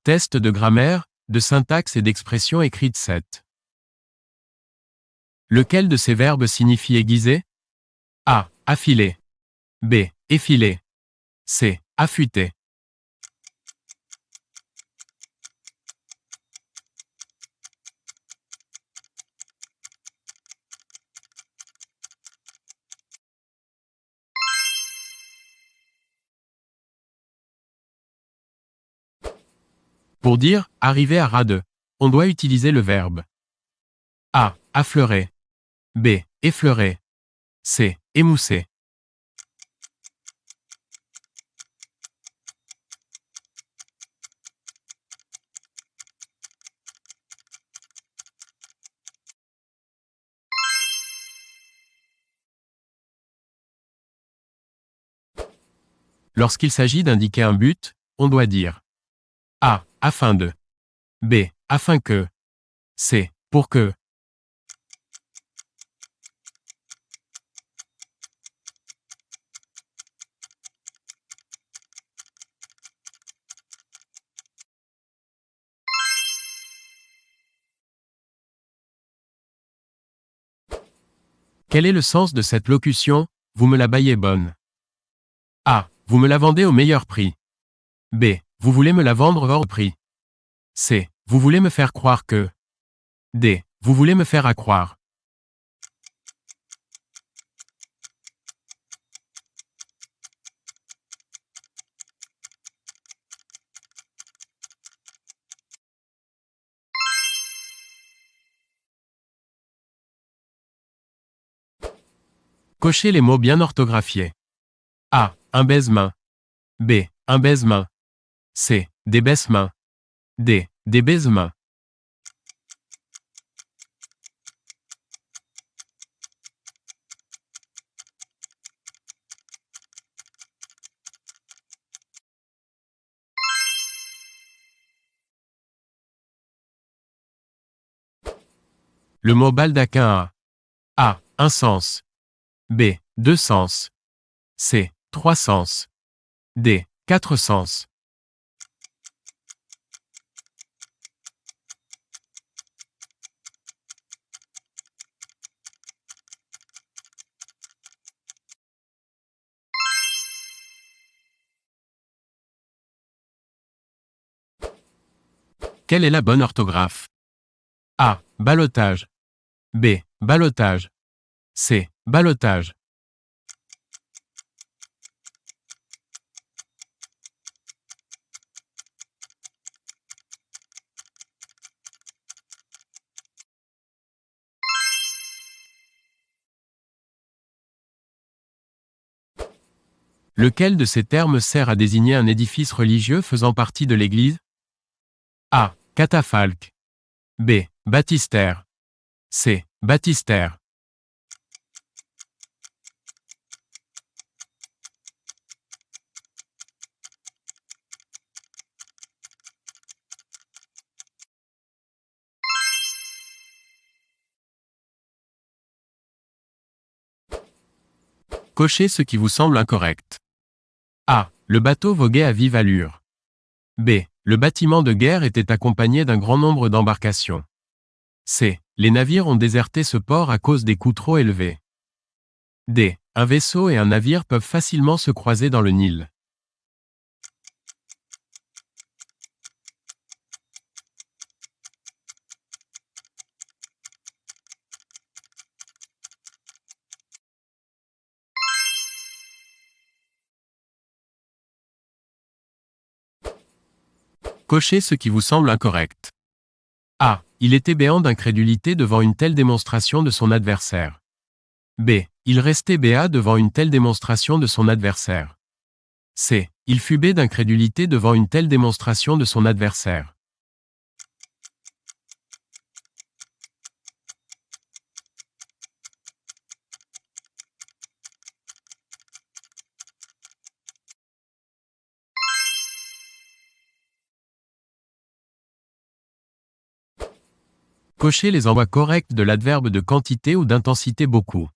Test de grammaire, de syntaxe et d'expression écrite 7. Lequel de ces verbes signifie aiguiser? A. Affiler. B. Effiler. C. Affûter. Pour dire « arriver à ras de », on doit utiliser le verbe A. Affleurer. B. Effleurer. C. Émousser. Lorsqu'il s'agit d'indiquer un but, on doit dire A. Afin de. B. Afin que. C. Pour que. Quel est le sens de cette locution « Vous me la baillez bonne » A. Vous me la vendez au meilleur prix. B. Vous voulez me la vendre hors prix. C. Vous voulez me faire croire que. D. Vous voulez me faire accroire. Cochez les mots bien orthographiés. A. Un baise-main. B. Un baise-main. C. Des baise-mains. D. Des baise-mains. Le mot baldaquin a A. Un sens. B. Deux sens. C. Trois sens. D. Quatre sens. Quelle est la bonne orthographe? A. Ballottage. B. Ballottage. C. Ballottage. Lequel de ces termes sert à désigner un édifice religieux faisant partie de l'Église? A. Catafalque. B. Baptistère. C. Baptistère. Cochez ce qui vous semble incorrect. A. Le bateau voguait à vive allure. B. Le bâtiment de guerre était accompagné d'un grand nombre d'embarcations. C. Les navires ont déserté ce port à cause des coûts trop élevés. D. Un vaisseau et un navire peuvent facilement se croiser dans le Nil. Cochez ce qui vous semble incorrect. A. Il était béant d'incrédulité devant une telle démonstration de son adversaire. B. Il restait béat devant une telle démonstration de son adversaire. C. Il fut bé d'incrédulité devant une telle démonstration de son adversaire. Cochez les endroits corrects de l'adverbe de quantité ou d'intensité beaucoup.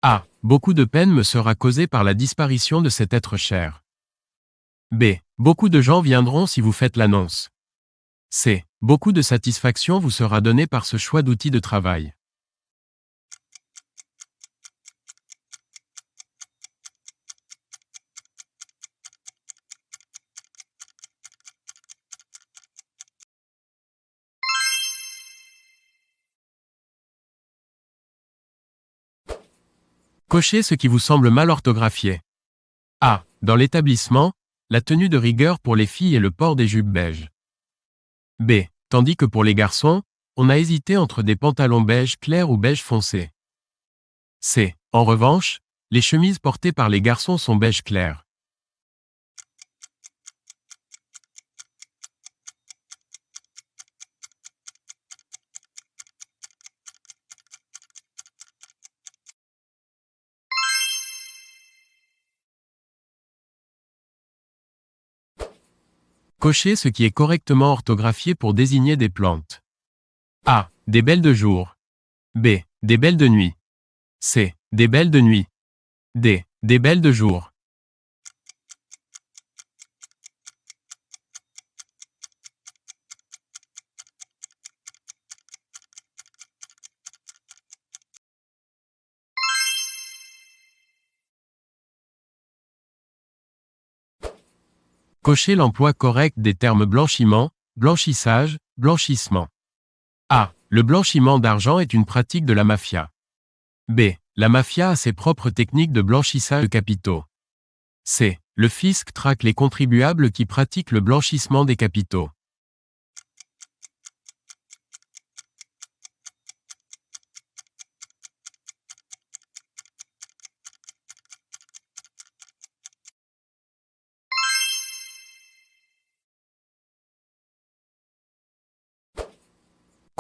A. Beaucoup de peine me sera causée par la disparition de cet être cher. B. Beaucoup de gens viendront si vous faites l'annonce. C. Beaucoup de satisfaction vous sera donnée par ce choix d'outil de travail. Cochez ce qui vous semble mal orthographié. A. Dans l'établissement, la tenue de rigueur pour les filles est le port des jupes beiges. B. Tandis que pour les garçons, on a hésité entre des pantalons beige clair ou beige foncé. C. En revanche, les chemises portées par les garçons sont beige clair. Cochez ce qui est correctement orthographié pour désigner des plantes. A. Des belles de jour. B. Des belles de nuit. C. Des belles de nuit. D. Des belles de jour. Cochez l'emploi correct des termes blanchiment, blanchissage, blanchissement. A. Le blanchiment d'argent est une pratique de la mafia. B. La mafia a ses propres techniques de blanchissage de capitaux. C. Le fisc traque les contribuables qui pratiquent le blanchissement des capitaux.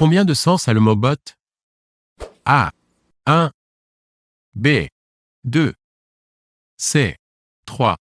Combien de sens a le mot bot? A. 1. B. 2. C. 3.